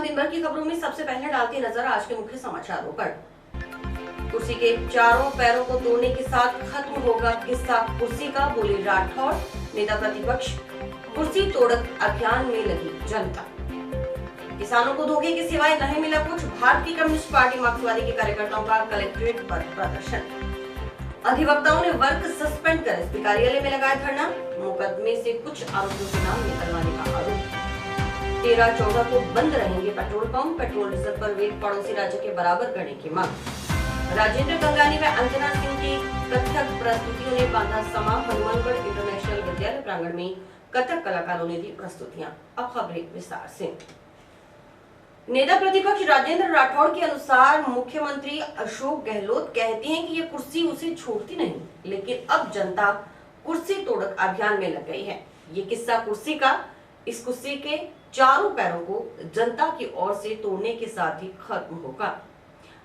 दिन भर की खबरों में सबसे पहले डालती नजर आज के मुख्य समाचारों पर। कुर्सी के चारों पैरों को तोड़ने के साथ खत्म होगा किस्सा कुर्सी का, बोले राठौड़। नेता प्रतिपक्ष कुर्सी तोड़क अभियान में लगी जनता। किसानों को धोखे के सिवाय नहीं मिला कुछ। भारतीय कम्युनिस्ट पार्टी मार्क्सवादी के कार्यकर्ताओं का कलेक्ट्रेट पर प्रदर्शन। अधिवक्ताओं ने वर्क सस्पेंड कर एसपी कार्यालय में लगाया धरना। मुकदमे से कुछ आरोपियों के नाम निकलवाने का आरोप। 13-14 को बंद रहेंगे पेट्रोल पंप। पेट्रोल डीजल पर वेट पड़ोसी राज्य के बराबर करने की मांग। राजेंद्र गंगानी व अंजना सिंह की कथक प्रस्तुतियों ने बांधा समा। हनुमानगढ़ इंटरनेशनल विद्यालय प्रांगण में कथक कलाकारों ने दी प्रस्तुतियां। अब खबरें विस्तार से। नेता प्रतिपक्ष राजेंद्र राठौड़ के अनुसार मुख्यमंत्री अशोक गहलोत कहते हैं कि ये कुर्सी उसे छोड़ती नहीं, लेकिन अब जनता कुर्सी तोड़क अभियान में लग गई है। ये किस्सा कुर्सी का, इस कुर्सी के चारों पैरों को जनता की ओर से तोड़ने के साथ ही खत्म होगा।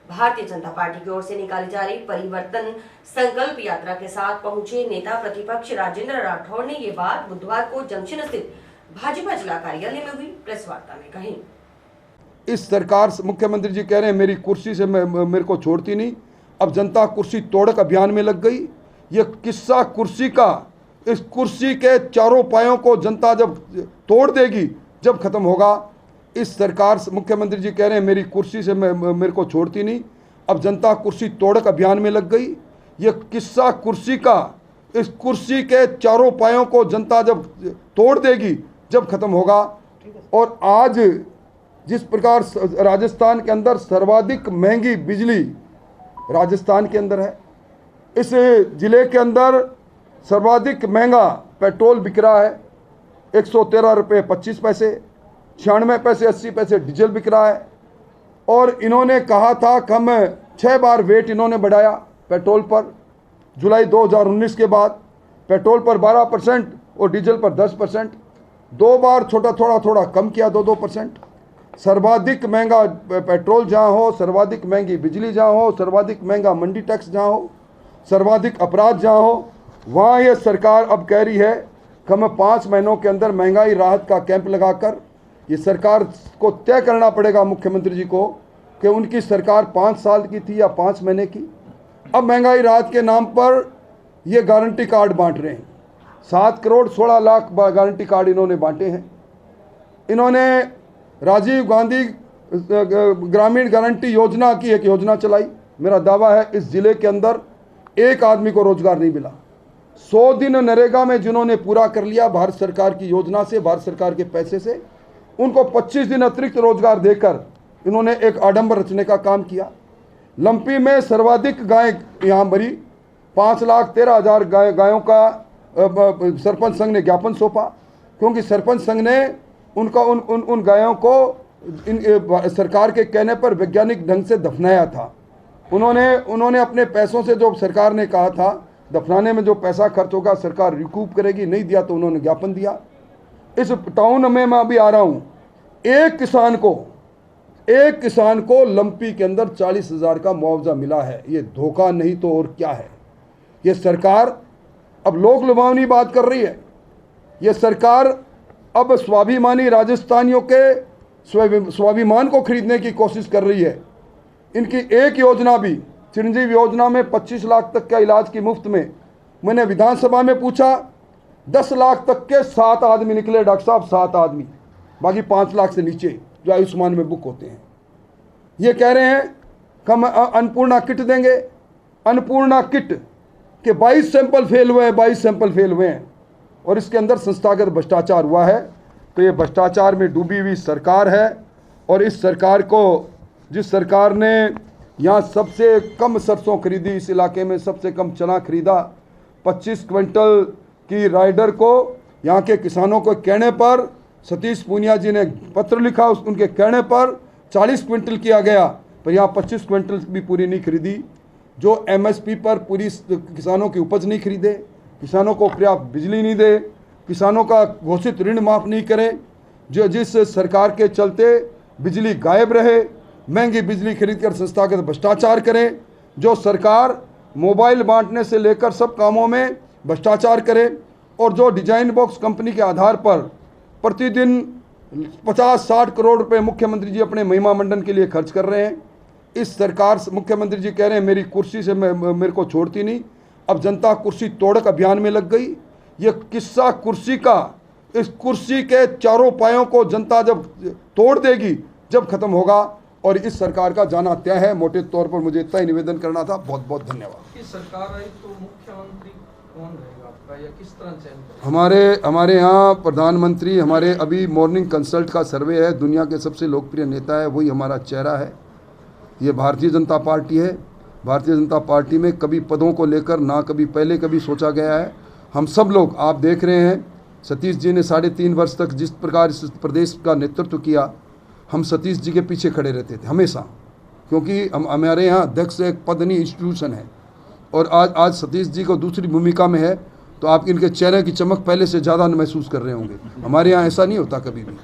भारतीय जनता पार्टी की ओर से निकाली जा रही परिवर्तन संकल्प यात्रा के साथ पहुंचे नेता प्रतिपक्ष राजेंद्र राठौड़ ने ये बात बुधवार को जंक्शन स्थित भाजपा जिला कार्यालय में हुई प्रेस वार्ता में कही। इस सरकार, मुख्यमंत्री जी कह रहे हैं मेरी कुर्सी से मेरे को छोड़ती नहीं, अब जनता कुर्सी तोड़क अभियान में लग गई। ये किस्सा कुर्सी का, इस कुर्सी के चारों पायों को जनता जब तोड़ देगी, जब खत्म होगा। इस सरकार, मुख्यमंत्री जी कह रहे हैं मेरी कुर्सी से मेरे को छोड़ती नहीं, अब जनता कुर्सी तोड़क अभियान में लग गई। ये किस्सा कुर्सी का, इस कुर्सी के चारों पायों को जनता जब तोड़ देगी, जब खत्म होगा। और आज जिस प्रकार राजस्थान के अंदर सर्वाधिक महंगी बिजली राजस्थान के अंदर है, इस जिले के अंदर सर्वाधिक महंगा पेट्रोल बिक रहा है। 113 रुपये 25 पैसे, 96 पैसे 80 पैसे डीजल बिक रहा है। और इन्होंने कहा था कि हम 6 बार वेट इन्होंने बढ़ाया पेट्रोल पर। जुलाई 2019 के बाद पेट्रोल पर 12% और डीजल पर 10%, 2 बार थोड़ा कम किया, 2% सर्वाधिक महंगा पेट्रोल जहाँ हो, सर्वाधिक महंगी बिजली जहाँ हो, सर्वाधिक महंगा मंडी टैक्स जहाँ हो, सर्वाधिक अपराध जहाँ हो, वहाँ ये सरकार अब कह रही है कि हमें 5 महीनों के अंदर महंगाई राहत का कैंप लगाकर, ये सरकार को तय करना पड़ेगा मुख्यमंत्री जी को कि उनकी सरकार 5 साल की थी या 5 महीने की। अब महंगाई राहत के नाम पर ये गारंटी कार्ड बांट रहे हैं। 7 करोड़ 16 लाख गारंटी कार्ड इन्होंने बांटे हैं। इन्होंने राजीव गांधी ग्रामीण गारंटी योजना की एक योजना चलाई। मेरा दावा है इस जिले के अंदर एक आदमी को रोजगार नहीं मिला। 100 दिन नरेगा में जिन्होंने पूरा कर लिया भारत सरकार की योजना से, भारत सरकार के पैसे से, उनको 25 दिन अतिरिक्त रोजगार देकर इन्होंने एक आडंबर रचने का काम किया। लंपी में सर्वाधिक गाय यहाँ मरी, 5,13,000 गायों का सरपंच संघ ने ज्ञापन सौंपा, क्योंकि सरपंच संघ ने उनका उन गायों को सरकार के कहने पर वैज्ञानिक ढंग से दफनाया था। उन्होंने अपने पैसों से, जो सरकार ने कहा था दफनाने में जो पैसा खर्च होगा सरकार रिकूप करेगी, नहीं दिया तो उन्होंने ज्ञापन दिया। इस टाउन में मैं अभी आ रहा हूँ, एक किसान को लंपी के अंदर 40,000 का मुआवजा मिला है। ये धोखा नहीं तो और क्या है। ये सरकार अब लोक लुभावनी बात कर रही है। ये सरकार अब स्वाभिमानी राजस्थानियों के स्वाभिमान को खरीदने की कोशिश कर रही है। इनकी एक योजना भी, चिरंजीवी योजना में 25 लाख तक का इलाज की मुफ्त में, मैंने विधानसभा में पूछा, 10 लाख तक के 7 आदमी निकले डॉक्टर साहब, 7 आदमी, बाकी 5 लाख से नीचे जो आयुष्मान में बुक होते हैं। ये कह रहे हैं कि हम अन्नपूर्णा किट देंगे। अन्नपूर्णा किट के 22 सैंपल फेल हुए हैं, 22 सैंपल फेल हुए हैं, और इसके अंदर संस्थागत भ्रष्टाचार हुआ है। तो ये भ्रष्टाचार में डूबी हुई सरकार है। और इस सरकार को, जिस सरकार ने यहाँ सबसे कम सरसों खरीदी, इस इलाके में सबसे कम चना खरीदा, 25 क्विंटल की राइडर को यहाँ के किसानों को कहने पर, सतीश पूनिया जी ने पत्र लिखा, उनके कहने पर 40 क्विंटल किया गया, पर यहाँ 25 क्विंटल भी पूरी नहीं खरीदी। जो एमएसपी पर पूरी किसानों की उपज नहीं खरीदे, किसानों को पर्याप्त बिजली नहीं दे, किसानों का घोषित ऋण माफ नहीं करे, जिस सरकार के चलते बिजली गायब रहे, महंगी बिजली खरीदकर संस्थागत भ्रष्टाचार करें, जो सरकार मोबाइल बांटने से लेकर सब कामों में भ्रष्टाचार करे, और जो डिजाइन बॉक्स कंपनी के आधार पर प्रतिदिन 50-60 करोड़ रुपए मुख्यमंत्री जी अपने महिमा मंडन के लिए खर्च कर रहे हैं। इस सरकार मुख्यमंत्री जी कह रहे हैं मेरी कुर्सी से मेरे को छोड़ती नहीं। अब जनता कुर्सी तोड़क अभियान में लग गई। ये किस्सा कुर्सी का, इस कुर्सी के चारों पायों को जनता जब तोड़ देगी, जब खत्म होगा, और इस सरकार का जाना तय है। मोटे तौर पर मुझे इतना ही निवेदन करना था। बहुत बहुत धन्यवाद। कि सरकार आई तो मुख्यमंत्री कौन रहेगा आपका, या किस तरह चयन करेगा? हमारे यहाँ प्रधानमंत्री, हमारे अभी मॉर्निंग कंसल्ट का सर्वे है, दुनिया के सबसे लोकप्रिय नेता है, वही हमारा चेहरा है। ये भारतीय जनता पार्टी है। भारतीय जनता पार्टी में कभी पदों को लेकर ना कभी पहले कभी सोचा गया है। हम सब लोग, आप देख रहे हैं, सतीश जी ने 3.5 वर्ष तक जिस प्रकार इस प्रदेश का नेतृत्व किया, हम सतीश जी के पीछे खड़े रहते थे हमेशा, क्योंकि हमारे यहाँ अध्यक्ष एक पद नहीं, इंस्टीट्यूशन है। और आज सतीश जी को दूसरी भूमिका में है, तो आप इनके चेहरे की चमक पहले से ज़्यादा महसूस कर रहे होंगे। हमारे यहाँ ऐसा नहीं होता कभी भी।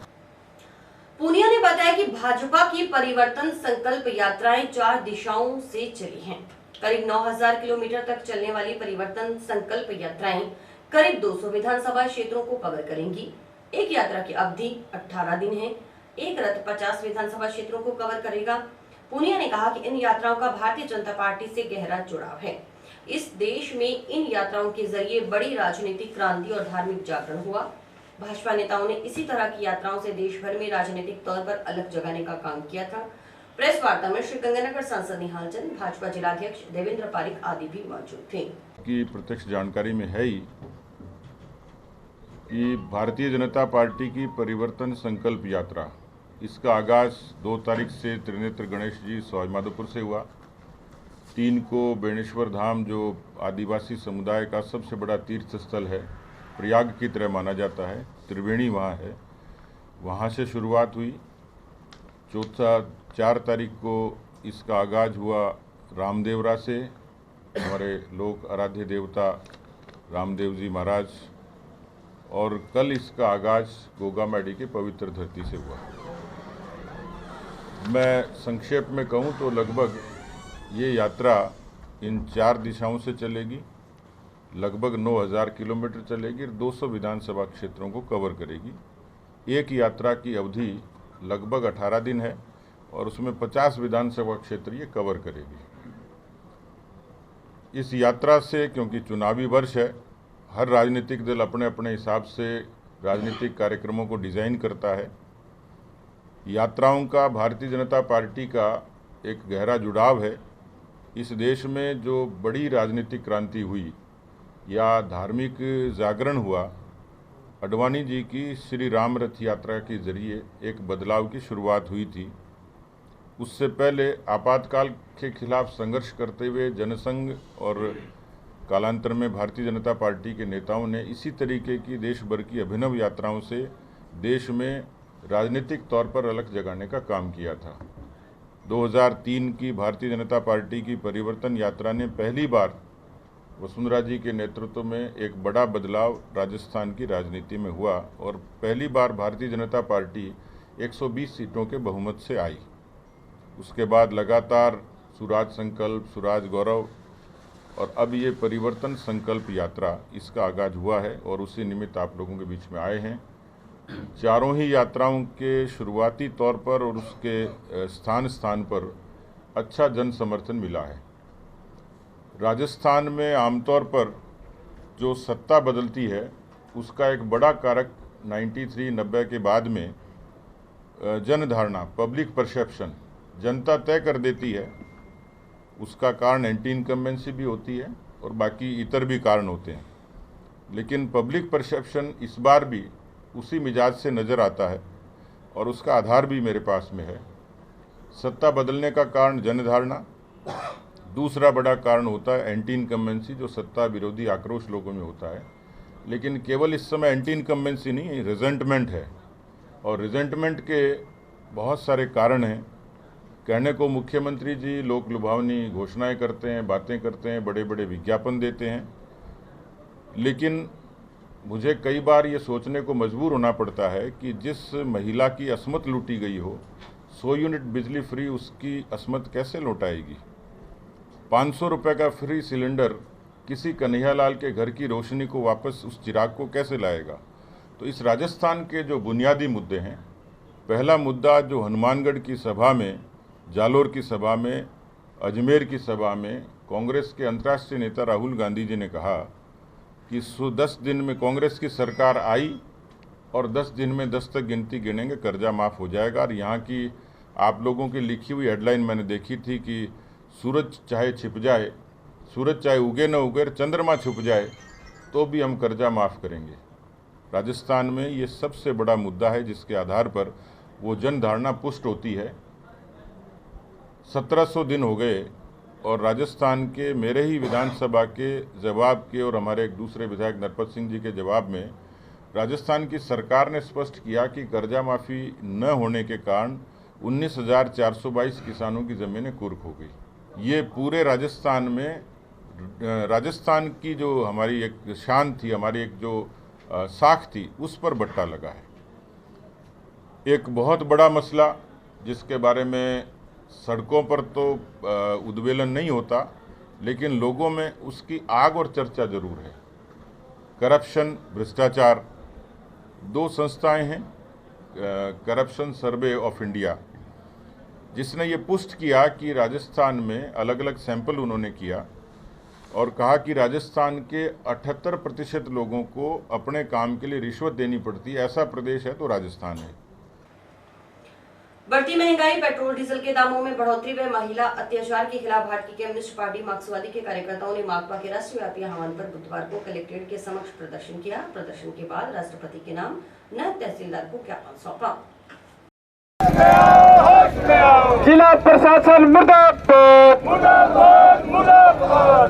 पूनिया ने बताया कि भाजपा की परिवर्तन संकल्प यात्राएं 4 दिशाओं से चली हैं। करीब 9000 किलोमीटर तक चलने वाली परिवर्तन संकल्प यात्राएं करीब 200 विधानसभा क्षेत्रों को कवर करेंगी। एक यात्रा की अवधि 18 दिन है। एक रथ 50 विधानसभा क्षेत्रों को कवर करेगा। पूनिया ने कहा कि इन यात्राओं का भारतीय जनता पार्टी से गहरा जुड़ाव है। इस देश में इन यात्राओं के जरिए बड़ी राजनीतिक क्रांति और धार्मिक जागरण हुआ। भाजपा नेताओं ने इसी तरह की यात्राओं से देश भर में राजनीतिक तौर पर अलग जगाने का काम किया था। प्रेस वार्ता में श्री गंगानगर सांसद निहाल चंद, भाजपा जिलाध्यक्ष देवेंद्र पारिक आदि भी मौजूद थे। की प्रत्यक्ष जानकारी में है ही कि भारतीय जनता पार्टी की परिवर्तन संकल्प यात्रा, इसका आगाज 2 तारीख से त्रिनेत्र गणेश जी सवाईमाधोपुर से हुआ। 3 को बेणेश्वर धाम, जो आदिवासी समुदाय का सबसे बड़ा तीर्थ स्थल है, प्रयाग की तरह माना जाता है, त्रिवेणी वहाँ है, वहाँ से शुरुआत हुई। 4 तारीख को इसका आगाज हुआ रामदेवरा से, हमारे लोक आराध्य देवता रामदेव जी महाराज, और कल इसका आगाज गोगा मैडी के पवित्र धरती से हुआ। मैं संक्षेप में कहूँ तो लगभग ये यात्रा इन 4 दिशाओं से चलेगी, लगभग 9000 किलोमीटर चलेगी और 200 विधानसभा क्षेत्रों को कवर करेगी। एक यात्रा की अवधि लगभग 18 दिन है और उसमें 50 विधानसभा क्षेत्र ये कवर करेगी। इस यात्रा से, क्योंकि चुनावी वर्ष है, हर राजनीतिक दल अपने अपने हिसाब से राजनीतिक कार्यक्रमों को डिज़ाइन करता है। यात्राओं का भारतीय जनता पार्टी का एक गहरा जुड़ाव है। इस देश में जो बड़ी राजनीतिक क्रांति हुई या धार्मिक जागरण हुआ, अडवाणी जी की श्री राम रथ यात्रा के जरिए एक बदलाव की शुरुआत हुई थी। उससे पहले आपातकाल के खिलाफ संघर्ष करते हुए जनसंघ और कालांतर में भारतीय जनता पार्टी के नेताओं ने इसी तरीके की देश भर की अभिनव यात्राओं से देश में राजनीतिक तौर पर अलग जगाने का काम किया था। 2003 की भारतीय जनता पार्टी की परिवर्तन यात्रा ने पहली बार वसुंधरा जी के नेतृत्व में एक बड़ा बदलाव राजस्थान की राजनीति में हुआ और पहली बार भारतीय जनता पार्टी 120 सीटों के बहुमत से आई। उसके बाद लगातार सुराज संकल्प, सुराज गौरव और अब ये परिवर्तन संकल्प यात्रा, इसका आगाज हुआ है और उसी निमित्त आप लोगों के बीच में आए हैं। चारों ही यात्राओं के शुरुआती तौर पर और उसके स्थान स्थान पर अच्छा जन समर्थन मिला है। राजस्थान में आमतौर पर जो सत्ता बदलती है उसका एक बड़ा कारक 93-90 के बाद में जनधारणा, पब्लिक परसेप्शन, जनता तय कर देती है। उसका कारण एंटी इनकम्बेंसी भी होती है और बाकी इतर भी कारण होते हैं, लेकिन पब्लिक परसेप्शन इस बार भी उसी मिजाज से नज़र आता है और उसका आधार भी मेरे पास में है। सत्ता बदलने का कारण जनधारणा, दूसरा बड़ा कारण होता है एंटी इनकम्बेंसी, जो सत्ता विरोधी आक्रोश लोगों में होता है। लेकिन केवल इस समय एंटी इनकम्बेंसी नहीं, रिजेंटमेंट है और रिजेंटमेंट के बहुत सारे कारण हैं। कहने को मुख्यमंत्री जी लोक लुभावनी घोषणाएं करते हैं, बातें करते हैं, बड़े बड़े विज्ञापन देते हैं, लेकिन मुझे कई बार ये सोचने को मजबूर होना पड़ता है कि जिस महिला की अस्मत लूटी गई हो, 100 यूनिट बिजली फ्री, उसकी अस्मत कैसे लौटाएगी? 500 रुपये का फ्री सिलेंडर किसी कन्हैयालाल के घर की रोशनी को वापस, उस चिराग को कैसे लाएगा? तो इस राजस्थान के जो बुनियादी मुद्दे हैं पहला मुद्दा जो हनुमानगढ़ की सभा में, जालोर की सभा में, अजमेर की सभा में कांग्रेस के अंतर्राष्ट्रीय नेता राहुल गांधी जी ने कहा कि 10 दिन में कांग्रेस की सरकार आई और 10 दिन में 10 तक गिनती गिनेंगे, कर्जा माफ़ हो जाएगा। और यहाँ की आप लोगों की लिखी हुई हेडलाइन मैंने देखी थी कि सूरज चाहे छिप जाए, सूरज चाहे उगे न उगे, चंद्रमा छुप जाए तो भी हम कर्जा माफ़ करेंगे। राजस्थान में ये सबसे बड़ा मुद्दा है जिसके आधार पर वो जन धारणा पुष्ट होती है। 1700 दिन हो गए और राजस्थान के मेरे ही विधानसभा के जवाब के और हमारे एक दूसरे विधायक नरपत सिंह जी के जवाब में राजस्थान की सरकार ने स्पष्ट किया कि कर्जा माफ़ी न होने के कारण 19,422 किसानों की ज़मीनें कुर्क हो गई। ये पूरे राजस्थान में, राजस्थान की जो हमारी एक शान थी, हमारी एक जो साख थी, उस पर बट्टा लगा है। एक बहुत बड़ा मसला जिसके बारे में सड़कों पर तो उद्वेलन नहीं होता, लेकिन लोगों में उसकी आग और चर्चा जरूर है। करप्शन, भ्रष्टाचार। 2 संस्थाएं हैं, करप्शन सर्वे ऑफ इंडिया, जिसने ये पुष्ट किया कि राजस्थान में अलग अलग सैंपल उन्होंने किया और कहा कि राजस्थान के 78% लोगों को अपने काम के लिए रिश्वत देनी पड़ती है। ऐसा प्रदेश है तो राजस्थान है। बढ़ती महंगाई, पेट्रोल डीजल के दामों में बढ़ोतरी व महिला अत्याचार के खिलाफ भारतीय कम्युनिस्ट पार्टी मार्क्सवादी के कार्यकर्ताओं ने माकपा के राष्ट्रव्यापी आह्वान पर बुधवार को कलेक्ट्रेट के समक्ष प्रदर्शन किया। प्रदर्शन के बाद राष्ट्रपति के नाम नायब तहसीलदार को ज्ञापन सौंपा। जिला प्रशासन मुर्दाबाद,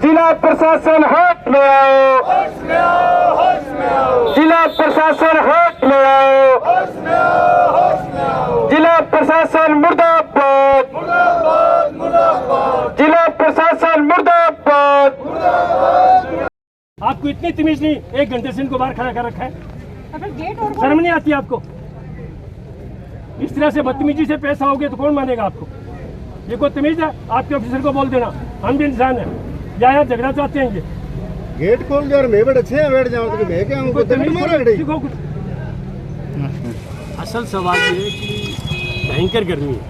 जिला प्रशासन हाथ में आओ, जिला प्रशासन हाथ में आओ, जिला प्रशासन मुर्दाबाद, जिला प्रशासन मुर्दाबाद। आपको इतनी तमीज नहीं, 1 घंटे से इनको बाहर खड़ा कर रखा है। शर्म नहीं आती आपको? इस तरह से बदतमीजी से पेश आओगे तो कौन मानेगा आपको? ये कोई तमीज है? आपके ऑफिसर को बोल देना हम भी इंसान हैं, या यहाँ झगड़ा चाहते हैं। ये गेट खोल दो और मैं बैठ अच्छे बैठ जाऊँ तो मैं क्या हमको सीखो कुछ। असल सवाल ये है कि भयंकर गर्मी है,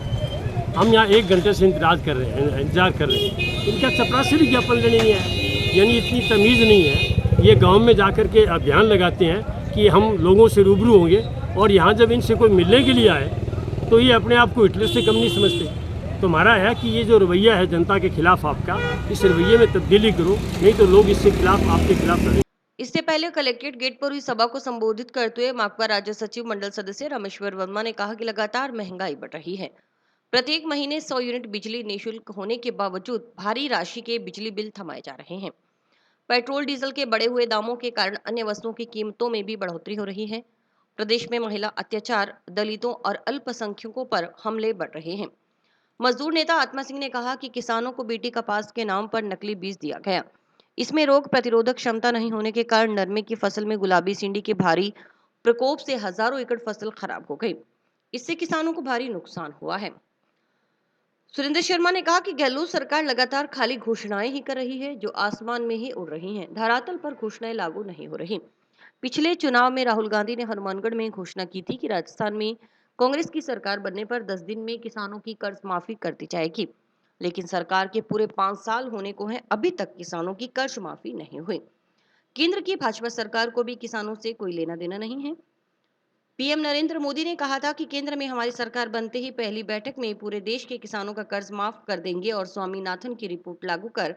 हम यहाँ 1 घंटे से इंतजार कर रहे हैं। इनका चपरासी भी ज्ञापन लेने नहीं है, यानी इतनी तमीज़ नहीं है। ये गांव में जाकर के अभियान लगाते हैं कि हम लोगों से रूबरू होंगे, और यहाँ जब इनसे कोई मिलने के लिए आए तो ये अपने आप को हिटलर से कम नहीं समझते। तो हमारा है कि ये जो रवैया है जनता के खिलाफ आपका, इस रवैये में तब्दीली करो, नहीं तो लोग इसके खिलाफ, आपके खिलाफ लड़ेंगे। इससे पहले कलेक्ट्रेट गेट पर हुई सभा को संबोधित करते हुए माकपा राज्य सचिव मंडल सदस्य रामेश्वर वर्मा ने कहा कि लगातार महंगाई बढ़ रही है। प्रत्येक महीने 100 यूनिट बिजली निःशुल्क होने के बावजूद भारी राशि के बिजली बिल थमाए जा रहे हैं। पेट्रोल डीजल के बढ़े हुए दामों के कारण अन्य वस्तुओं की कीमतों में भी बढ़ोतरी हो रही है। प्रदेश में महिला अत्याचार, दलितों और अल्पसंख्यकों पर हमले बढ़ रहे हैं। मजदूर नेता आत्मा सिंह ने कहा कि किसानों को बीटी कपास के नाम पर नकली बीज दिया गया। इसमें रोग प्रतिरोधक क्षमता नहीं होने के कारण नरमे की फसल में गुलाबी सिंडी के भारी प्रकोप से हजारों एकड़ फसल खराब हो गई। इससे किसानों को भारी नुकसान हुआ है। सुरेंद्र शर्मा ने कहा कि गहलोत सरकार लगातार खाली घोषणाएं ही कर रही है, जो आसमान में ही उड़ रही हैं, धरातल पर घोषणाएं लागू नहीं हो रही। पिछले चुनाव में राहुल गांधी ने हनुमानगढ़ में घोषणा की थी कि राजस्थान में कांग्रेस की सरकार बनने पर 10 दिन में किसानों की कर्ज माफी कर दी जाएगी, लेकिन सरकार के पूरे 5 साल होने को हैं, अभी तक किसानों की कर्ज माफी नहीं हुई। केंद्र की भाजपा सरकार को भी किसानों से कोई लेना देना नहीं है। पीएम नरेंद्र मोदी ने कहा था कि केंद्र में हमारी सरकार बनते ही पहली बैठक में पूरे देश के किसानों का कर्ज माफ कर देंगे और स्वामीनाथन की रिपोर्ट लागू कर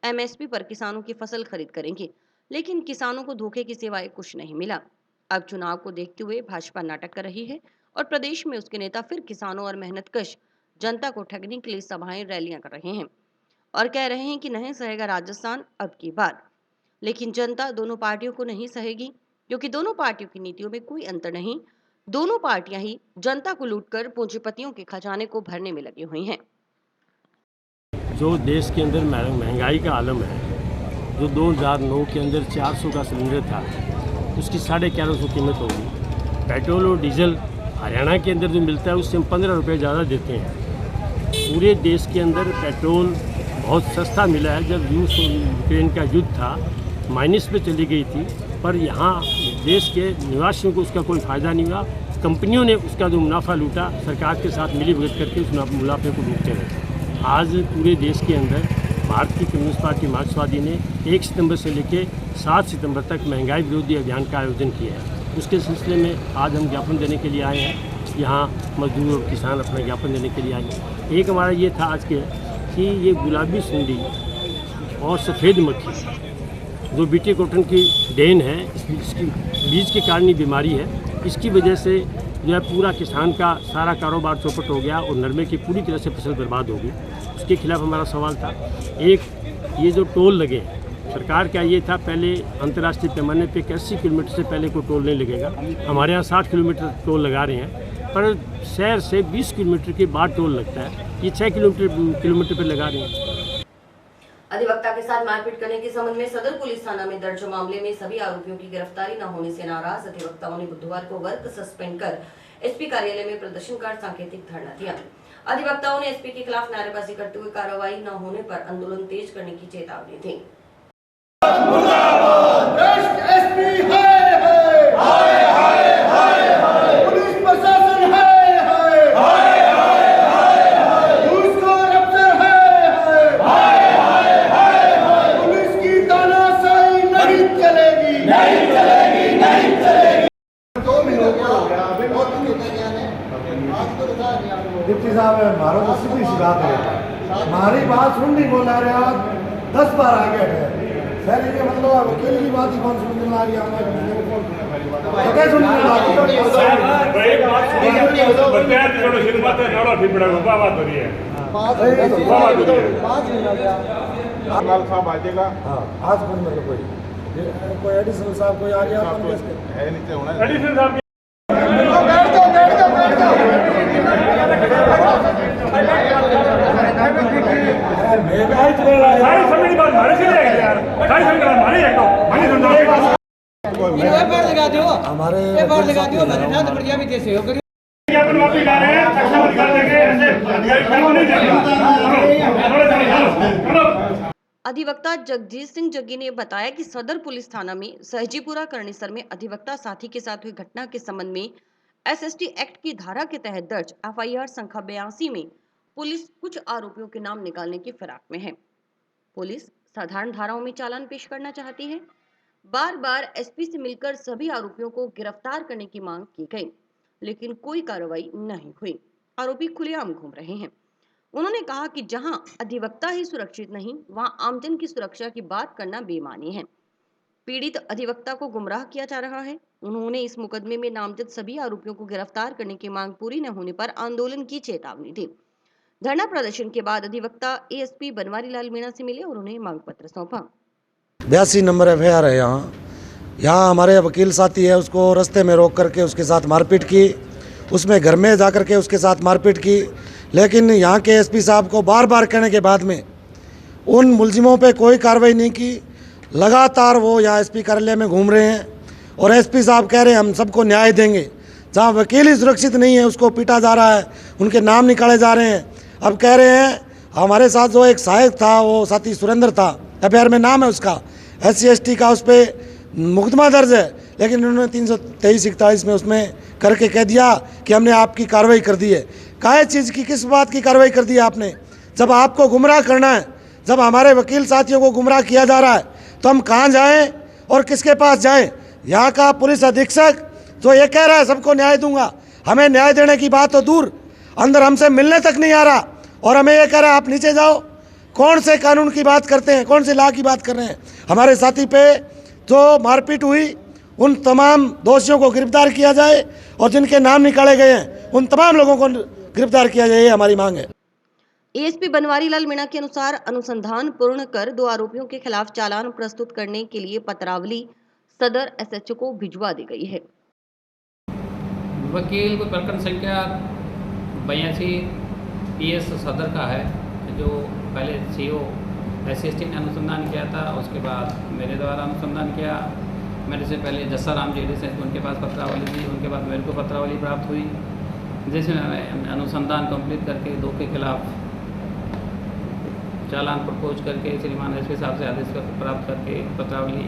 एमएसपी पर किसानों की फसल खरीद करेंगे, लेकिन किसानों को धोखे की सिवाय कुछ नहीं मिला। अब चुनाव को देखते हुए भाजपा नाटक कर रही है और प्रदेश में उसके नेता फिर किसानों और मेहनतकश जनता को ठगने के लिए सभाएं, रैलियां कर रहे हैं और कह रहे हैं कि नहीं सहेगा राजस्थान अब की बार। लेकिन जनता दोनों पार्टियों को नहीं सहेगी, क्योंकि दोनों पार्टियों की नीतियों में कोई अंतर नहीं। दोनों पार्टियां ही जनता को लूटकर पूंजीपतियों के खजाने को भरने में लगी हुई हैं। जो देश के अंदर महंगाई का आलम है, जो 2009 के अंदर 400 का सिलेंडर था, उसकी 1150 कीमत होगी। पेट्रोल और डीजल हरियाणा के अंदर जो मिलता है उससे हम 15 रुपये ज़्यादा देते हैं। पूरे देश के अंदर पेट्रोल बहुत सस्ता मिला है। जब रूस और यूक्रेन का युद्ध था, माइनस पे चली गई थी, पर यहाँ देश के निवासियों को उसका कोई फ़ायदा नहीं हुआ। कंपनियों ने उसका जो मुनाफा लूटा सरकार के साथ मिली भगत करके उस मुनाफे को लूटते रहे। आज पूरे देश के अंदर भारतीय कम्युनिस्ट पार्टी मार्क्सवादी ने 1 सितंबर से लेकर 7 सितंबर तक महंगाई विरोधी अभियान का आयोजन किया है। उसके सिलसिले में आज हम ज्ञापन देने के लिए आए हैं। यहाँ मजदूर और किसान अपना ज्ञापन देने के लिए आए हैं। एक हमारा ये था आज के कि ये गुलाबी सुंडी और सफ़ेद मक्खी जो बीटी कॉटन की डेन है, इसकी बीज के कारण ही बीमारी है। इसकी वजह से जो है पूरा किसान का सारा कारोबार चौपट हो गया और नरमे की पूरी तरह से फसल बर्बाद हो गई। उसके खिलाफ हमारा सवाल था। एक ये जो टोल लगे, सरकार का ये था पहले अंतर्राष्ट्रीय पैमाने पे 80 किलोमीटर से पहले कोई टोल नहीं लगेगा। हमारे यहाँ 60 किलोमीटर टोल लगा रहे हैं, पर शहर से 20 किलोमीटर के बाद टोल लगता है। ये 6 किलोमीटर पर लगा रहे हैं। अधिवक्ता के साथ मारपीट करने के संबंध में सदर पुलिस थाना में दर्ज मामले में सभी आरोपियों की गिरफ्तारी न होने से नाराज अधिवक्ताओं ने बुधवार को वर्क सस्पेंड कर एसपी कार्यालय में प्रदर्शनकार सांकेतिक धरना दिया। अधिवक्ताओं ने एसपी के खिलाफ नारेबाजी करते हुए कार्रवाई न होने पर आंदोलन तेज करने की चेतावनी दी। डिप्टी साहब मारो तो सीधी सी बात है, हमारी बात सुन नहीं बोला रहे आप 10 बार आगे हटे सर। ये मतलब वकील की बात ही कौन सुनने आ रही है आज मतलब कोई एडिशनल साहब कोई आ गया अधिवक्ता जगजीत सिंह जग्गी ने बताया कि सदर पुलिस थाना में सहजीपुरा करणीसर में अधिवक्ता साथी के साथ हुई घटना के संबंध में एसएसटी एक्ट की धारा के तहत दर्ज एफआईआर संख्या 82 में पुलिस कुछ आरोपियों के नाम निकालने की फिराक में है। पुलिस साधारण धाराओं में चालान पेश करना चाहती है। बार बार एसपी से मिलकर सभी आरोपियों को गिरफ्तार करने की मांग की गई, लेकिन कोई कार्रवाई नहीं हुई। आरोपी खुलेआम घूम रहे हैं। उन्होंने कहा कि जहां अधिवक्ता ही सुरक्षित नहीं, वहां आमजन की सुरक्षा की बात करना बेईमानी है। पीड़ित अधिवक्ता को गुमराह किया जा रहा है। उन्होंने इस मुकदमे में नामजद सभी आरोपियों को गिरफ्तार करने की मांग पूरी न होने पर आंदोलन की चेतावनी दी। धरना प्रदर्शन के बाद अधिवक्ता एएसपी बनवारी लाल मीणा से मिले और उन्हें मांग पत्र सौंपा। 82 नंबर एफआईआर है। यहाँ हमारे वकील साथी है, उसको रास्ते में रोक करके उसके साथ मारपीट की, उसमें घर में जा करके उसके साथ मारपीट की। लेकिन यहाँ के एसपी साहब को बार बार कहने के बाद में उन मुलजिमों पे कोई कार्रवाई नहीं की। लगातार वो यहाँ एसपी कार्यालय में घूम रहे हैं और एसपी साहब कह रहे हैं हम सबको न्याय देंगे। जहाँ वकील ही सुरक्षित नहीं है उसको पीटा जा रहा है, उनके नाम निकाले जा रहे हैं। अब कह रहे हैं हमारे साथ जो एक सहायक था, वो साथी सुरेंद्र था, एफआईआर में नाम है उसका, SC/ST का उस पर मुकदमा दर्ज है, लेकिन उन्होंने 323-41 में उसमें करके कह दिया कि हमने आपकी कार्रवाई कर दी है। काहे चीज़ की, किस बात की कार्रवाई कर दी है आपने? जब आपको गुमराह करना है, जब हमारे वकील साथियों को गुमराह किया जा रहा है, तो हम कहाँ जाएं और किसके पास जाएं? यहाँ का पुलिस अधीक्षक जो ये कह रहा है सबको न्याय दूंगा, हमें न्याय देने की बात तो दूर, अंदर हमसे मिलने तक नहीं आ रहा और हमें ये कह रहा है आप नीचे जाओ। कौन से कानून की बात करते हैं, कौन से लॉ की बात कर रहे हैं? हमारे साथी पे जो मारपीट हुई उन तमाम दोषियों को गिरफ्तार किया जाए और जिनके नाम निकाले गए हैं उन तमाम लोगों को गिरफ्तार किया जाए, ये हमारी मांग है। एएसपी बनवारी लाल मीणा के अनुसार अनुसंधान पूर्ण कर 2 आरोपियों के खिलाफ चालान प्रस्तुत करने के लिए पत्रावली सदर SHO को भिजवा दी गई है। वकील को प्रकरण संख्या 82 PS सदर का है, जो पहले CO SC/ST ने अनुसंधान किया था, उसके बाद मेरे द्वारा अनुसंधान किया। मेरे से पहले जस्सा राम जेडी से उनके पास पत्रावली थी, उनके बाद मेरे को पत्रावली प्राप्त हुई, जिसमें मैं अनुसंधान कंप्लीट करके 2 के खिलाफ चालान प्रपोज करके श्रीमान एसपी साहब से आदेश प्राप्त करके पत्रावली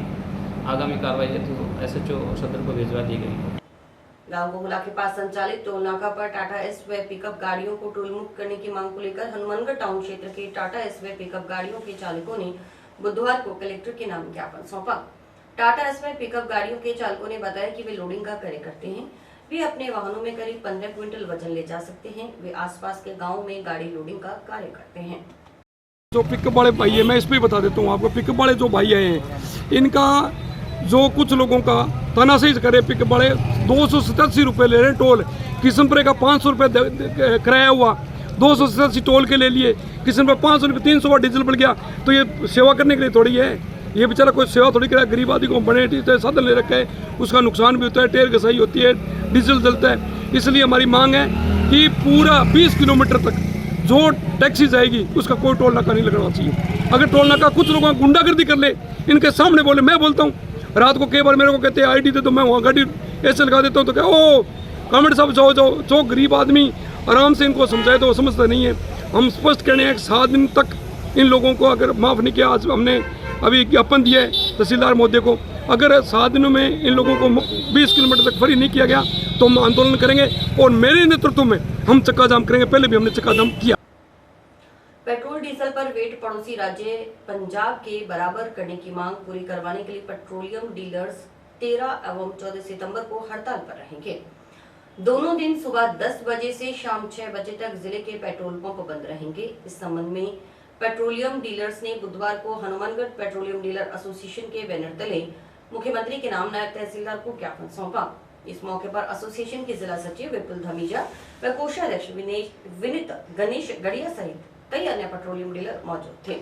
आगामी कार्रवाई हेतु SHO सदर को भिजवा दी गई। गांव गोगला के पास संचालित टोल नाका पर टाटा एस व पिकअप गाड़ियों को टोल मुक्त करने की मांग को लेकर हनुमानगढ़ टाउन क्षेत्र के टाटा एस व पिकअप गाड़ियों के चालकों ने बुधवार को कलेक्टर के नाम ज्ञापन सौंपा। टाटा एस व पिकअप गाड़ियों के चालकों ने बताया कि वे लोडिंग का कार्य करते हैं। वे अपने वाहनों में करीब 15 क्विंटल वजन ले जा सकते हैं। वे आसपास के गाँव में गाड़ी लोडिंग का कार्य करते हैं। जो पिकअप वाले भाई है, मैं इस पे बता देता हूँ आपको। पिकअप वाले जो भाई हैं, इनका जो कुछ लोगों का तानाशाही करे, पिकअप वाले 287 रुपये ले रहे हैं टोल। किशनपुर का 500 रुपये किराया हुआ, 287 टोल के ले लिए। किशनपुर 500 रुपये 300 का डीजल बढ़ गया। तो ये सेवा करने के लिए थोड़ी है, ये बेचारा कोई सेवा थोड़ी करा। गरीब आदमी को बड़े साधन ले रखा है, उसका नुकसान भी होता है, टेर घसाई होती है, डीजल जलता है। इसलिए हमारी मांग है कि पूरा 20 किलोमीटर तक जो टैक्सी जाएगी उसका कोई टोल नाका नहीं लगना चाहिए। अगर टोल नाका कुछ लोगों गुंडागर्दी कर ले, इनके सामने बोले, मैं बोलता हूँ रात को कई बार मेरे को कहते हैं आईडी दे, तो मैं वहाँ गाड़ी ऐसे लगा देता हूँ। तो क्या ओ कामेड साहब जाओ जाओ, जो गरीब आदमी आराम से इनको समझाए तो वो समझता नहीं है। हम स्पष्ट कहने हैं 7 दिन तक इन लोगों को अगर माफ़ नहीं किया, आज हमने अभी ज्ञापन दिया है तहसीलदार महोदय को, अगर 7 दिनों में इन लोगों को 20 किलोमीटर तक फ्री नहीं किया गया तो हम आंदोलन करेंगे और मेरे नेतृत्व में हम चक्का जाम करेंगे। पहले भी हमने चक्का जाम किया। पेट्रोल डीजल पर वेट पड़ोसी राज्य पंजाब के बराबर करने की मांग पूरी करवाने के लिए पेट्रोलियम डीलर्स 13 एवं 14 सितंबर को हड़ताल पर रहेंगे। दोनों दिन सुबह 10 बजे से शाम 6 बजे तक जिले के पेट्रोल पंप बंद रहेंगे। इस संबंध में पेट्रोलियम डीलर्स ने बुधवार को हनुमानगढ़ पेट्रोलियम डीलर एसोसिएशन के बैनर तले मुख्यमंत्री के नाम नायब तहसीलदार को ज्ञापन सौंपा। इस मौके पर एसोसिएशन के जिला सचिव विपुल धमीजा व कोषाध्यक्ष विनीत गणेश गढ़िया सहित कई अन्य पेट्रोलियम डीलर मौजूद थे।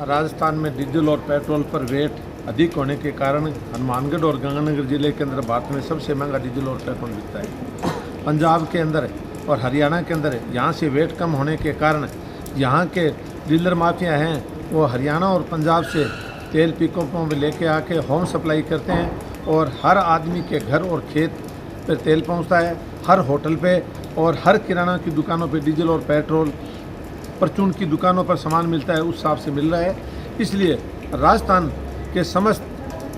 राजस्थान में डीजल और पेट्रोल पर वेट अधिक होने के कारण हनुमानगढ़ और गंगानगर जिले के अंदर भारत में सबसे महंगा डीजल और पेट्रोल बिकता है। पंजाब के अंदर और हरियाणा के अंदर यहाँ से वेट कम होने के कारण यहाँ के डीलर माफिया हैं वो हरियाणा और पंजाब से तेल पिकअपों में लेके आके होम सप्लाई करते हैं और हर आदमी के घर और खेत पर तेल पहुँचता है। हर होटल पे और हर किराना की दुकानों पे डीजल और पेट्रोल, परचून की दुकानों पर सामान मिलता है, उस हिसाब से मिल रहा है। इसलिए राजस्थान के समस्त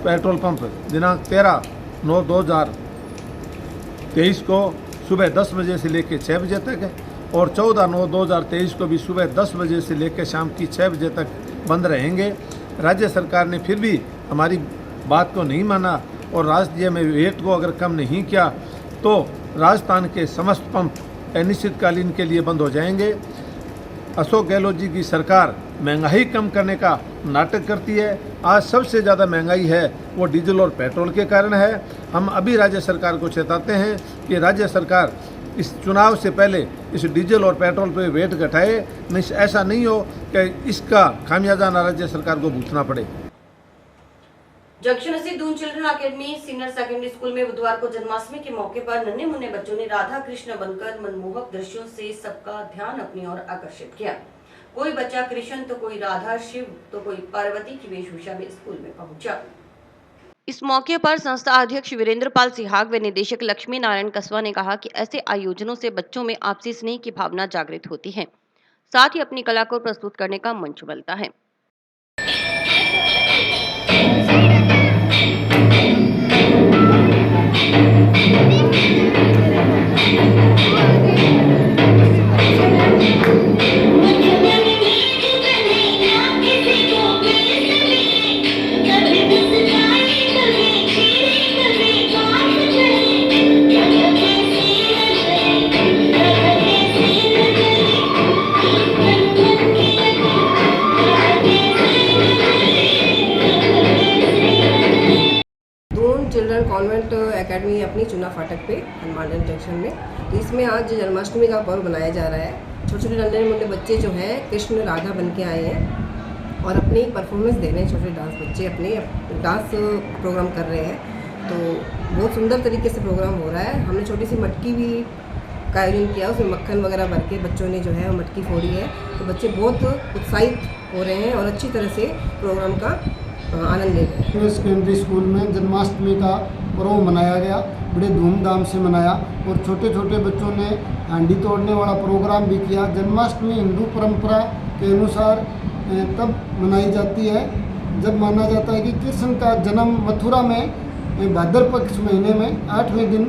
पेट्रोल पंप दिनांक 13/9/2023 को सुबह 10 बजे से लेकर 6 बजे तक है और 14/9/2023 को भी सुबह 10 बजे से लेकर शाम की 6 बजे तक बंद रहेंगे। राज्य सरकार ने फिर भी हमारी बात को नहीं माना और राज्य में वेट को अगर कम नहीं किया तो राजस्थान के समस्त पंप अनिश्चितकालीन के लिए बंद हो जाएंगे। अशोक गहलोत जी की सरकार महंगाई कम करने का नाटक करती है। आज सबसे ज़्यादा महंगाई है वो डीजल और पेट्रोल के कारण है। हम अभी राज्य सरकार को चेताते हैं कि राज्य सरकार इस चुनाव से पहले इस डीजल और पेट्रोल पे वेट घटाए, नहीं ऐसा नहीं हो कि इसका खामियाजा राज्य सरकार को भुगतना पड़े। जंक्शन स्थित Doon children academy senior secondary school में बुधवार को जन्माष्टमी के मौके पर नन्हे मुन्ने बच्चों ने राधा कृष्ण बनकर मनमोहक दृश्यों से सबका ध्यान अपनी ओर आकर्षित किया। कोई बच्चा कृष्ण तो कोई राधा, शिव तो कोई पार्वती की वेशभूषा में स्कूल में पहुंचा। इस मौके पर संस्था अध्यक्ष वीरेंद्र पाल सिहाग व निदेशक लक्ष्मी नारायण कसवा ने कहा कि ऐसे आयोजनों से बच्चों में आपसी स्नेह की भावना जागृत होती है, साथ ही अपनी कला को प्रस्तुत करने का मंच मिलता है। चिल्ड्रन कॉन्वेंट एकेडमी अपनी चुना फाटक पे हनुमानगढ़ जंक्शन में, तो इसमें आज जन्माष्टमी का पर्व मनाया जा रहा है। छोटे छोटे नन्हे मुन्ने बच्चे जो हैं कृष्ण राधा बन के आए हैं और अपनी परफॉर्मेंस दे रहे हैं। छोटे डांस बच्चे अपने डांस प्रोग्राम कर रहे हैं, तो बहुत सुंदर तरीके से प्रोग्राम हो रहा है। हमने छोटी सी मटकी भी का आयोजन किया, उसमें मक्खन वगैरह भर के बच्चों ने जो है वो मटकी फोड़ी है। तो बच्चे बहुत उत्साहित हो रहे हैं और अच्छी तरह से प्रोग्राम का आनंद ले रहे हैं। सेकेंडरी स्कूल में जन्माष्टमी का पर्व मनाया गया, बड़े धूमधाम से मनाया और छोटे छोटे बच्चों ने हांडी तोड़ने वाला प्रोग्राम भी किया। जन्माष्टमी हिंदू परंपरा के अनुसार तब मनाई जाती है जब माना जाता है कि कृष्ण का जन्म मथुरा में भाद्र पक्ष महीने में 8वें दिन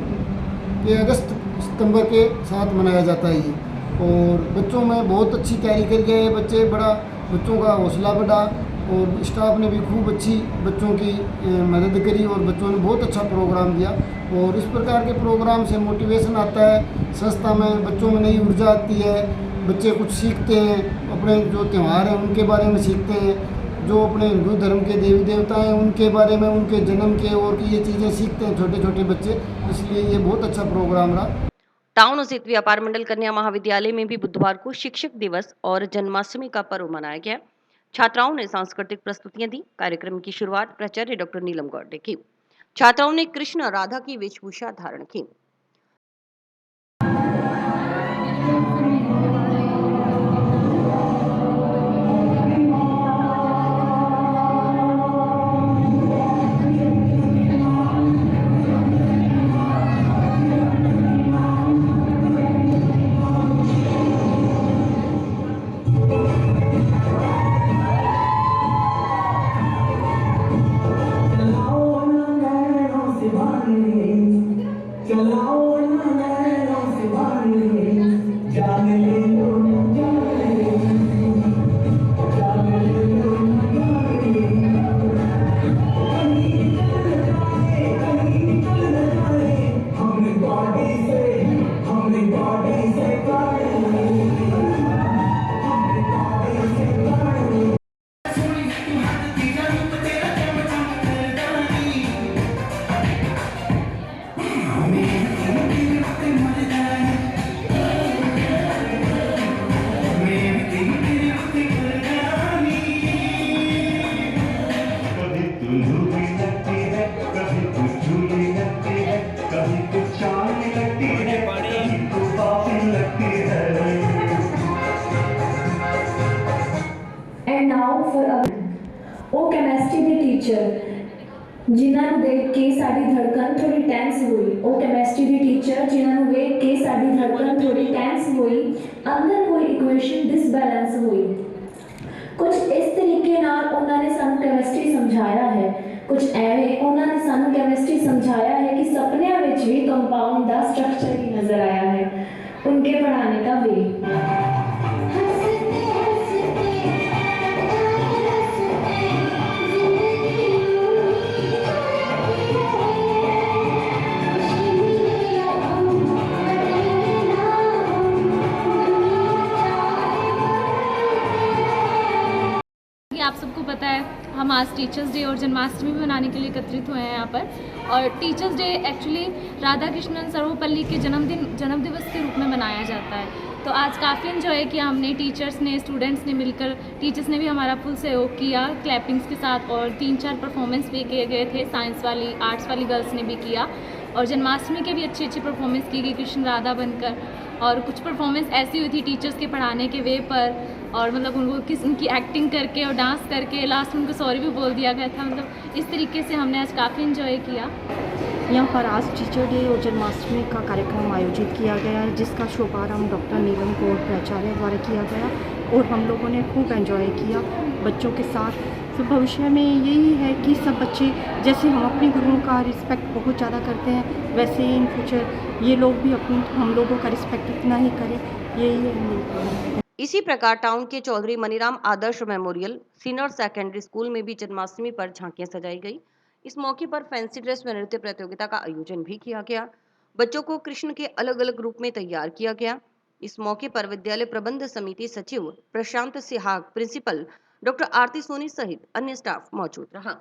के अगस्त सितंबर के साथ मनाया जाता है ये। और बच्चों में बहुत अच्छी तैयारी कर गए बच्चे, बड़ा बच्चों का हौसला बढ़ा और स्टाफ ने भी खूब अच्छी बच्चों की मदद करी और बच्चों ने बहुत अच्छा प्रोग्राम दिया। और इस प्रकार के प्रोग्राम से मोटिवेशन आता है, संस्था में बच्चों में नई ऊर्जा आती है, बच्चे कुछ सीखते हैं, अपने जो त्यौहार हैं उनके बारे में सीखते हैं, जो अपने हिंदू धर्म के देवी देवता हैं उनके बारे में, उनके जन्म के और की ये चीज़ें सीखते हैं छोटे छोटे बच्चे। इसलिए ये बहुत अच्छा प्रोग्राम रहा। टाउन स्थित व्यापार मंडल कन्या महाविद्यालय में भी बुधवार को शिक्षक दिवस और जन्माष्टमी का पर्व मनाया गया। छात्राओं ने सांस्कृतिक प्रस्तुतियां दी। कार्यक्रम की शुरुआत प्राचार्य डॉक्टर नीलम गौड़ ने की। छात्राओं ने कृष्ण राधा की वेशभूषा धारण की। ਉਹ ਕੈਮਿਸਟਰੀ ਦੀ ਟੀਚਰ ਜਿਨ੍ਹਾਂ ਨੂੰ ਦੇਖ ਕੇ ਸਾਡੀ ਧੜਕਨ ਥੋੜੀ ਟੈਂਸ ਹੋਈ। ਉਹ ਕੈਮਿਸਟਰੀ ਦੀ ਟੀਚਰ ਜਿਨ੍ਹਾਂ ਨੂੰ ਵੇਖ ਕੇ ਸਾਡੀ ਧੜਕਨ ਥੋੜੀ ਟੈਂਸ ਹੋਈ। ਅੰਦਰ ਕੋਈ ਇਕੁਏਸ਼ਨ ਡਿਸਬੈਲੈਂਸ ਹੋਈ। ਕੁਝ ਇਸ ਤਰੀਕੇ ਨਾਲ ਉਹਨਾਂ ਨੇ ਸਾਨੂੰ ਕੈਮਿਸਟਰੀ ਸਮਝਾਇਆ ਹੈ। ਕੁਝ ਐਵੇਂ ਉਹਨਾਂ ਨੇ ਸਾਨੂੰ ਕੈਮਿਸਟਰੀ ਸਮਝਾਇਆ ਹੈ ਕਿ ਸੁਪਨਿਆਂ ਵਿੱਚ ਵੀ ਕੰਪਾਊਂਡ ਦਾ ਸਟਰਕਚਰ ਹੀ ਨਜ਼ਰ ਆਇਆ ਹੈ। उनके पढ़ाने का वे आप सबको पता है हम आज टीचर्स डे और जन्माष्टमी मनाने के लिए एकत्रित हुए हैं यहाँ पर। और teachers day actually Radha Krishnan Sarvepalli के जन्म दिवस के रूप में मनाया जाता है। तो आज काफ़ी इन्जॉय किया हमने, टीचर्स ने, स्टूडेंट्स ने मिलकर। टीचर्स ने भी हमारा फुल सहयोग किया क्लैपिंग्स के साथ और 3-4 परफॉर्मेंस भी किए गए थे। साइंस वाली, आर्ट्स वाली गर्ल्स ने भी किया और जन्माष्टमी के भी अच्छी परफॉर्मेंस की गई कृष्ण राधा बनकर। और कुछ परफॉर्मेंस ऐसी हुई थी टीचर्स के पढ़ाने के वे पर, और मतलब उनको उनकी एक्टिंग करके और डांस करके लास्ट में उनको सॉरी भी बोल दिया गया था। मतलब इस तरीके से हमने आज काफ़ी इन्जॉय किया। यहाँ पर आज टीचर डे और जन्माष्टमी का कार्यक्रम आयोजित किया गया है, जिसका शुभारंभ डॉक्टर नीलम गौड़ प्राचार्य द्वारा किया गया और हम लोगों ने खूब एंजॉय किया बच्चों के साथ। तो भविष्य में यही है कि सब बच्चे जैसे हम अपने गुरुओं का रिस्पेक्ट बहुत ज़्यादा करते हैं, वैसे ही इन फ्यूचर ये लोग भी हम लोगों का रिस्पेक्ट इतना ही करें, यही है। इसी प्रकार टाउन के चौधरी मनीराम आदर्श मेमोरियल सीनियर सेकेंडरी स्कूल में भी जन्माष्टमी पर झांकियां सजाई गई। इस मौके पर फैंसी ड्रेस में नृत्य प्रतियोगिता का आयोजन भी किया गया। बच्चों को कृष्ण के अलग अलग रूप में तैयार किया गया। इस मौके पर विद्यालय प्रबंध समिति सचिव प्रशांत सिहाग, प्रिंसिपल डॉक्टर आरती सोनी सहित अन्य स्टाफ मौजूद रहा।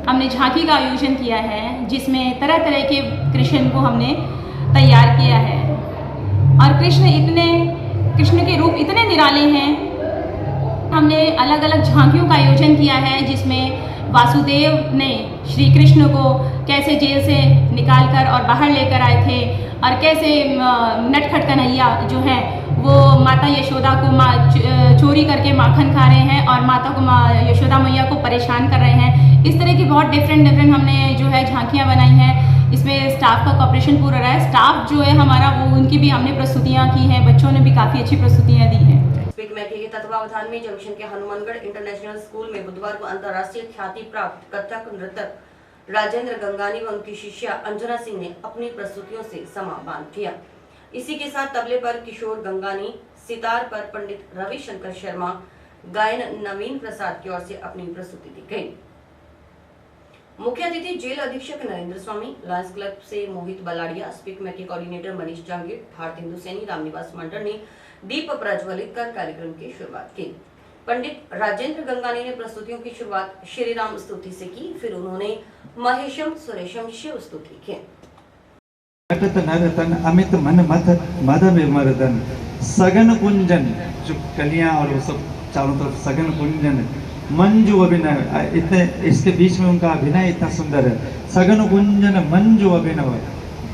हमने झांकी का आयोजन किया है, जिसमें तरह तरह के कृष्ण को हमने तैयार किया है। और कृष्ण के रूप इतने निराले हैं। हमने अलग अलग झांकियों का आयोजन किया है, जिसमें वासुदेव ने श्री कृष्ण को कैसे जेल से निकालकर और बाहर लेकर आए थे, और कैसे नटखट कन्हैया जो है वो माता यशोदा को चोरी करके माखन खा रहे हैं और माता को यशोदा मैया को परेशान कर रहे हैं। इस तरह की बहुत डिफरेंट हमने जो है झांकियाँ बनाई हैं। इसमें स्टाफ का कॉपरेशन पूरा रहा है। स्टाफ जो है हमारा वो उनकी भी हमने प्रस्तुतियाँ की हैं, बच्चों ने भी काफ़ी अच्छी प्रस्तुतियाँ दी हैं। स्पीक मैके के तत्वावधान में जंक्शन के हनुमानगढ़ इंटरनेशनल स्कूल में बुधवार को अंतर्राष्ट्रीय ख्याति प्राप्त कथक नृतक राजेंद्र गंगानी व उनकी शिष्या अंजना सिंह ने अपनी प्रस्तुतियों से समा बांध दिया। इसी के साथ तबले पर किशोर गंगानी, सितार पर पंडित रविशंकर शर्मा, गायन नवीन प्रसाद की ओर से अपनी प्रस्तुति दी गई। मुख्य अतिथि जेल अधीक्षक नरेंद्र स्वामी, लायंस क्लब से मोहित बलाड़िया, स्पीक मैके कोऑर्डिनेटर मनीष जांगीर, भारत हिंदू सैनी, रामनिवास मंडल ने दीप प्रज्वलित कर कार्यक्रम की शुरुआत की। पंडित राजेंद्र गंगानी ने प्रस्तुतियों की शुरुआत श्री राम स्तुति से की, फिर उन्होंने महेशम सुरेशम शिव स्तुति की। नरतन अमित मन मथ मद विमर्दन सगन कुंजन, जो कलियां और वो सब चारों तरफ सगन कुंजन, मंजू अभिनय, इतने इसके बीच में उनका अभिनय इतना सुंदर है। सगन कुंजन मंजू अभिनव,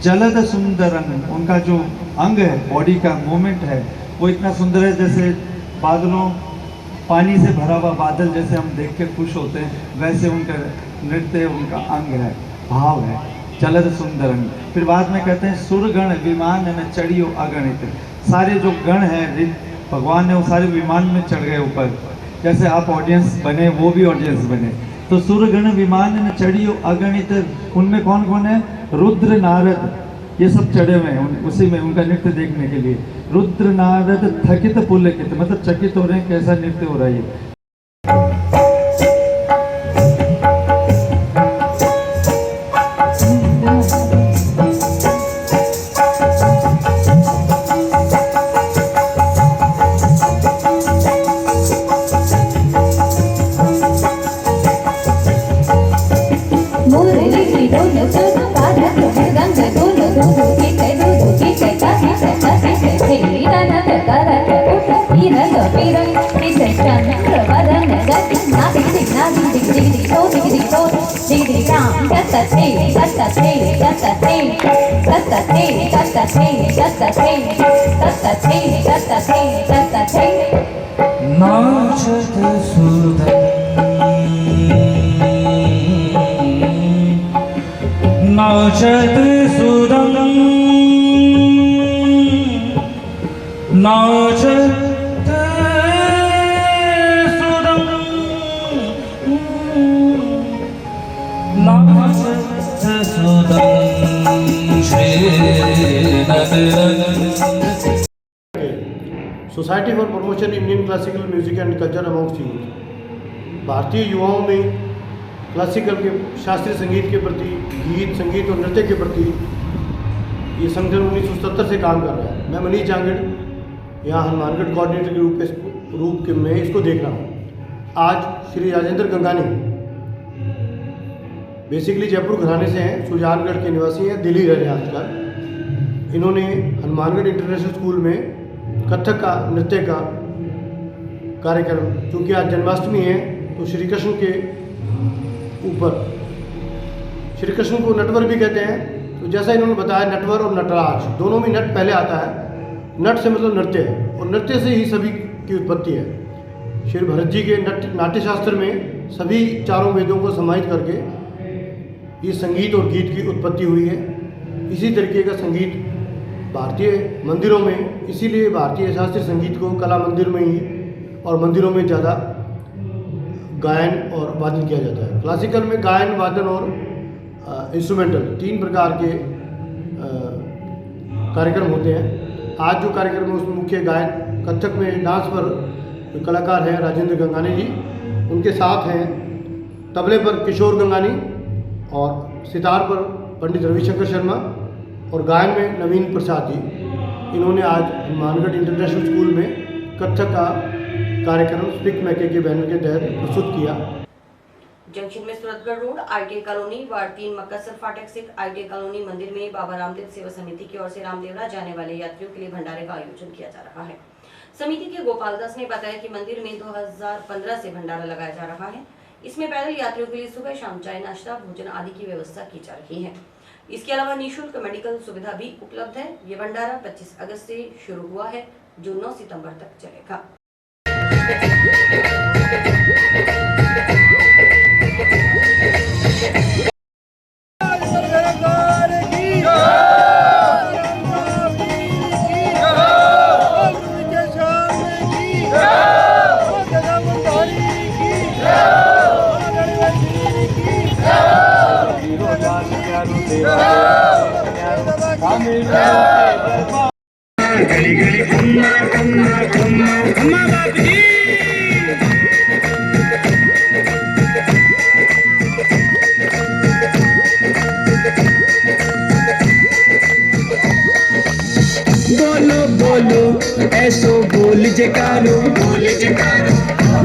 जलद सुंदरन, उनका जो अंग है, बॉडी का मूवमेंट है वो इतना सुंदर है, जैसे बादलों पानी से भरा हुआ बादल जैसे हम देख के खुश होते हैं, वैसे उनका नृत्य, उनका अंग है, भाव है, जलद सुंदरन। फिर बाद में कहते हैं सुरगण विमान न चढ़ियो अगणित, सारे जो गण हैं भगवान ने वो सारे विमान में चढ़ गए ऊपर, जैसे आप ऑडियंस बने वो भी ऑडियंस बने। तो सुरगण विमान न चढ़ियो अगणित, उनमें कौन कौन है? रुद्र नारद, ये सब चढ़े हुए हैं उसी में उनका नृत्य देखने के लिए। रुद्र नारद थकित पुलकित, मतलब चकित हो रहे हैं कैसा नृत्य हो रहा है ये। नाचत सुदम नाचत सुदम नाचत सुदम society for promotion Indian classical music and culture amongst youth, भारतीय युवाओं में क्लासिकल के शास्त्रीय संगीत के प्रति, गीत संगीत और नृत्य के प्रति ये संगठन 1970 से काम कर रहा है। मैं मनीष जांगीर यहाँ हनुमानगढ़ कोऑर्डिनेटर के रूप में इसको देख रहा हूँ। आज श्री राजेंद्र गंगानी बेसिकली जयपुर घराने से हैं, सुजानगढ़ के निवासी हैं, दिल्ली रह रहे हैं आजकल। इन्होंने हनुमानगढ़ इंटरनेशनल स्कूल में कथक का नृत्य का कार्यक्रम, क्योंकि आज जन्माष्टमी है तो श्री कृष्ण के ऊपर, श्री कृष्ण को नटवर भी कहते हैं, तो जैसा इन्होंने बताया नटवर और नटराज दोनों में नट पहले आता है। नट से मतलब नृत्य है और नृत्य से ही सभी की उत्पत्ति है। श्री भरत जी के नाट्यशास्त्र में सभी चारों वेदों को समाहित करके ये संगीत और गीत की उत्पत्ति हुई है। इसी तरीके का संगीत भारतीय मंदिरों में, इसीलिए भारतीय शास्त्रीय संगीत को कला मंदिर में ही और मंदिरों में ज़्यादा गायन और वादन किया जाता है। क्लासिकल में गायन, वादन और इंस्ट्रूमेंटल 3 प्रकार के कार्यक्रम होते हैं। आज जो कार्यक्रम है उसमें मुख्य गायन, कथक में डांस पर जो कलाकार हैं राजेंद्र गंगानी जी, उनके साथ हैं तबले पर किशोर गंगानी और सितार पर पंडित रविशंकर शर्मा और गायन में नवीन प्रसाद जी। इन्होंने आज हनुमानगढ़ इंटरनेशनल स्कूल में कथक का कार्यक्रम स्पीक मैके के बैनर के तहत प्रस्तुत किया। जंक्शन में Suratgarh road, ITI colony, ward 3 Makkasar फाटक स्थित ITI कॉलोनी मंदिर में बाबा रामदेव सेवा समिति की ओर से रामदेवरा जाने वाले यात्रियों के लिए भंडारे का आयोजन किया जा रहा है। समिति के गोपाल दास ने बताया कि मंदिर में 2015 से भंडारा लगाया जा रहा है। इसमें पैदल यात्रियों के लिए सुबह शाम चाय नाश्ता भोजन आदि की व्यवस्था की जा रही है। इसके अलावा निःशुल्क मेडिकल सुविधा भी उपलब्ध है। ये भंडारा 25 अगस्त से शुरू हुआ है जो 9 सितंबर तक चलेगा। गली गली अम्मा अम्मा अम्मा अम्मा बाप जी। बोलो बोलो ऐसो बोल जकारो, बोल जकारो,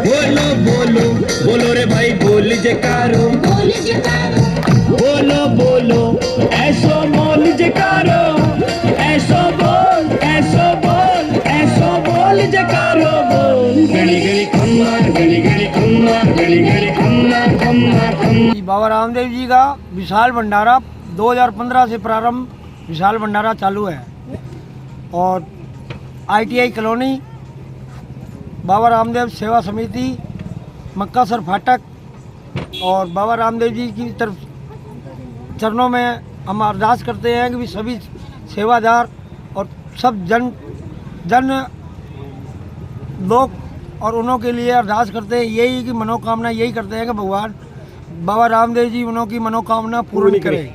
बोलो बोलो बोलो रे भाई बोल जकारो, बोल जकारो, बोलो बोलो ऐसो बोल जकारो, ऐसो बोल ऐसो बोल ऐसो बोल जकारो बोल। गली गली खम्मा गली गली खम्मा गली गली खम्मा खम्मा खम्मा। बाबा रामदेव जी का विशाल भंडारा 2015 से प्रारंभ विशाल भंडारा चालू है और ITI कॉलोनी बाबा रामदेव सेवा समिति मक्कासर फाटक और बाबा रामदेव जी की तरफ चरणों में हम अरदास करते हैं कि सभी सेवादार और सब जन लोग और उन्हों के लिए अरदास करते हैं, यही कि मनोकामना यही करते हैं कि भगवान बाबा रामदेव जी उन्हों की मनोकामना पूर्ण करें।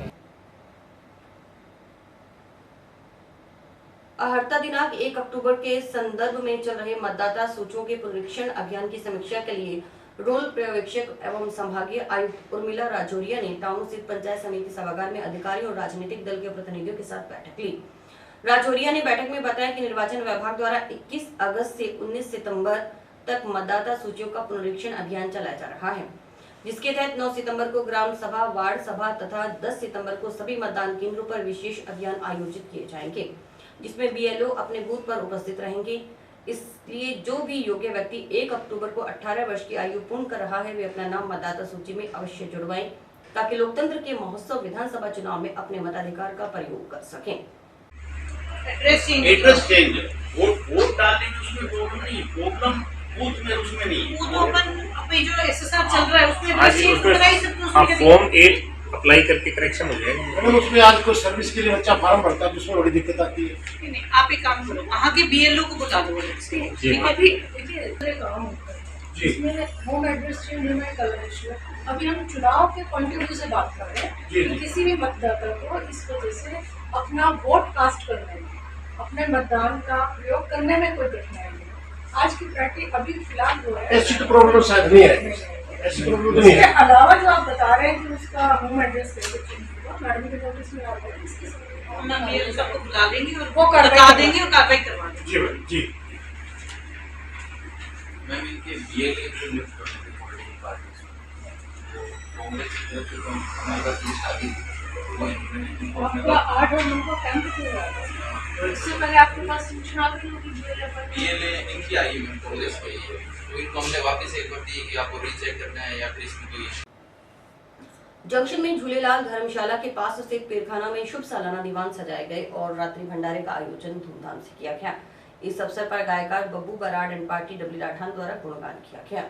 हड़ताल दिनांक 1 अक्टूबर के संदर्भ में चल रहे मतदाता सूचियों के पुनरीक्षण अभियान की समीक्षा के लिए रोल पर्यवेक्षक एवं संभागीय आयुक्त उर्मिला राजौरिया ने टाउन स्थित पंचायत समिति सभागार में अधिकारियों और राजनीतिक दल के प्रतिनिधियों के साथ बैठक ली। राजौरिया ने बैठक में बताया कि निर्वाचन विभाग द्वारा 21 अगस्त से 19 सितंबर तक मतदाता सूचियों का पुनरीक्षण अभियान चलाया जा रहा है, जिसके तहत 9 सितंबर को ग्राम सभा, वार्ड सभा तथा 10 सितंबर को सभी मतदान केंद्रों पर विशेष अभियान आयोजित किए जाएंगे, जिसमें BLO अपने बूथ पर उपस्थित रहेंगे। इसलिए जो भी योग्य व्यक्ति 1 अक्टूबर को 18 वर्ष की आयु पूर्ण कर रहा है वे अपना नाम मतदाता सूची में अवश्य जुड़वाएं, ताकि लोकतंत्र के महोत्सव विधानसभा चुनाव में अपने मताधिकार का प्रयोग कर सकें। एड्रेस चेंज वोट डालने में उसमें प्रॉब्लम नहीं, प्रॉब्लम बूथ में उसमें नहीं। बूथ ओपन पे जो SSR चल रहा है उसमें एड्रेस चेंज कराई सकते हैं, उसमें फॉर्म 8 अप्लाई करके करेक्शन हो जाएगा। मैडम उसमें आज कोई सर्विस के लिए बच्चा फॉर्म भरता है उसमें बड़ी दिक्कत आती है। नहीं आप एक काम करो, वहाँ के BLO को बता दो इसमें होम एड्रेस चेंज होना है कलर इशू। अभी हम चुनाव के पॉइंट ऑफ व्यू से बात कर रहे हैं कि किसी भी मतदाता को इस वजह से अपना वोट कास्ट करने में, अपने मतदान का प्रयोग करने में कोई कठिनाई नहीं। आज की प्रैक्टिस अभी फिलहाल हो है, ऐसी तो प्रॉब्लम शायद नहीं है, ऐसी प्रॉब्लम नहीं है। इसके अलावा जो आप बता रहे हैं कि उसका होम एड्रेस कैसे चेंज होगा, मैडम के नोटिस में आता है, इसके हम सबको बुला लेंगे और वो बता देंगे और कार्रवाई करवा देंगे। जी मैम इनके BLA को लिफ्ट करने की पॉलिटिकल पार्टीज कांग्रेस की तरफ से तो हमारे पास की शादी आपका 8 नंबर को कैंप किया है, इससे पहले आपके पास सूचना भी होगी BLA इनकी आई है, कांग्रेस को ही है, तो इनको हमने वापस एक बार दी कि आपको रीचेक करना है या फिर इसमें कोई। जंक्शन में झूलेलाल धर्मशाला के पास स्थित पीरखाना में शुभ सालाना दीवान सजाए गए और रात्रि भंडारे का आयोजन धूमधाम से किया गया। इस अवसर पर गायकार Babbu Brar and party W राठान द्वारा गुणगान किया गया।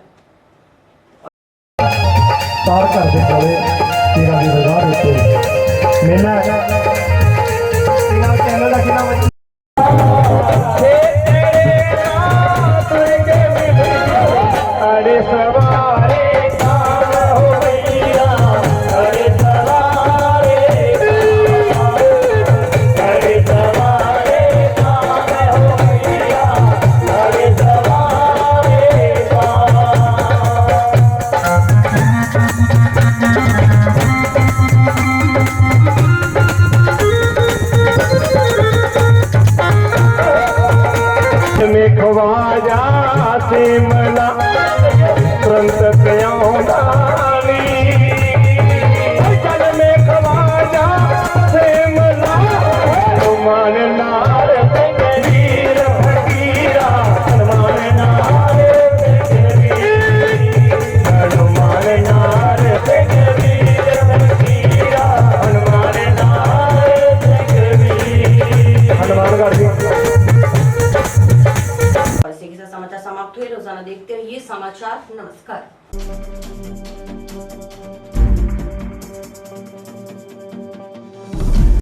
खवाजा से मला तुरंत कयां समाचार। नमस्कार।